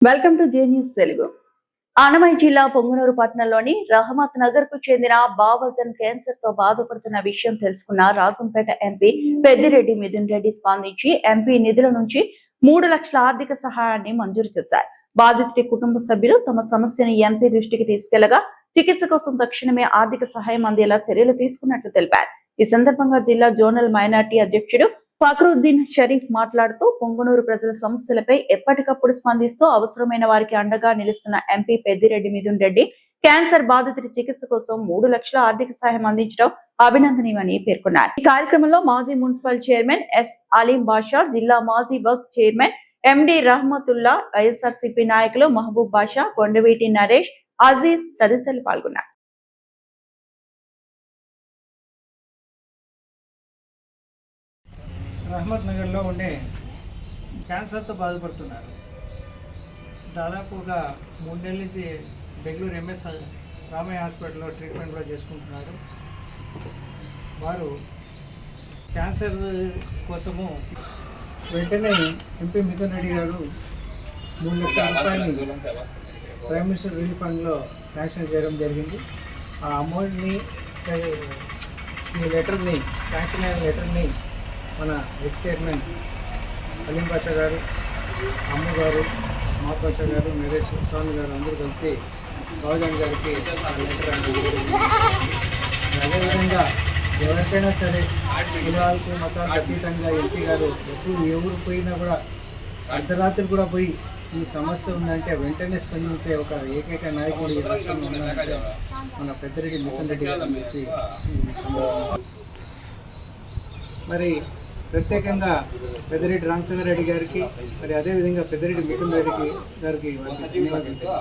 Welcome to J news Telugu. ఆనమై జిల్లా పొంగనూరు పట్టణంలోని రహమత్ నగర్ కు చెందిన బావజన్ క్యాన్సర్ తో బాధపడుతున్న విషయం తెలుసుకున్న రాజంపేట ఎంపీ పెద్దిరెడ్డి మిథున్ రెడ్డి స్పందించి ఎంపీ నిధుల నుంచి 3 లక్షల ఆర్థిక సహాయాన్ని మంజూరు చేశారు. బాధితుడి కుటుంబ సభ్యులు తమ సమస్యను ఎంపీ దృష్టికి తీసుకెళ్లగా చికిత్స కోసం తక్షణమే ఆర్థిక సహాయం అందేలా చర్యలు తీసుకున్నట్లు తెలిపారు. ఈ సందర్భంగా జిల్లా జోనల్ మైనార్టీ అధ్యక్షుడు ఫక్రుద్దీన్ షరీఫ్ మాట్లాడుతూ పొంగనూరు ప్రజల సమస్యలపై ఎప్పటికప్పుడు స్పందిస్తూ అవసరమైన వారికి అండగా నిలుస్తున్న ఎంపీ పెద్దిరెడ్డి మిథున్ రెడ్డి క్యాన్సర్ బాధితుడి చికిత్స కోసం 3 లక్షల ఆర్థిక సహాయం అందించడం అభినందనీయమని పేర్కొన్నారు. ఈ కార్యక్రమంలో మాజీ మున్సిపల్ చైర్మన్ ఎస్ అలీం బాషా, జిల్లా మాజీ work chairman MD Rahmatullah, YSRCP నాయకులు మహబూబ్ బాషా, కొండవీటి నరేష్, అజీజ్ తదితరులు పాల్గొన్నారు. రహమత్ నగర్లో ఉండే క్యాన్సర్తో బాధపడుతున్నారు. దాదాపు ఒక 3 నెలల నుంచి బెంగళూరు ఎంఎస్ రామయ్య హాస్పిటల్లో ట్రీట్మెంట్ కూడా చేసుకుంటున్నారు. వారు క్యాన్సర్ కోసము వెంటనే ఎంపీ మిథున్ రెడ్డి గారు 3 లక్షల రూపాయలని ప్రైమ్ మినిస్టర్ రిలీఫ్ ఫండ్లో శాంక్షన్ చేయడం జరిగింది. ఆ అమౌంట్ని ఈ లెటర్ని శాంక్షన్ అయిన లెటర్ని మన ఎక్స్ చైర్మన్ అలీం బాషా గారు, అమ్మ గారు, మాపాషా గారు, నరేష్ స్వామి గారు అందరూ కలిసి బావజాన్ గారికి లెటర్ అందించారు. అదేవిధంగా ఎవరికైనా సరే కులాలకు మతాలకు అతీతంగా ఎంపీ గారు ఎప్పుడు ఎవరు పోయినా కూడా అర్ధరాత్రి కూడా పోయి ఈ సమస్య ఉందంటే వెంటనే స్పందించే ఒక ఏకైక నాయకుడు ఈ రాష్ట్రంలో ఉన్నారంటే మన పెద్దిరెడ్డి మిథున్ రెడ్డి గారు అని చెప్పి మరి ప్రత్యేకంగా పెద్దిరెడ్డి రామచంద్రారెడ్డి గారికి మరి అదేవిధంగా పెద్దిరెడ్డి మిథున్ రెడ్డి గారికి ధన్యవాదాలు.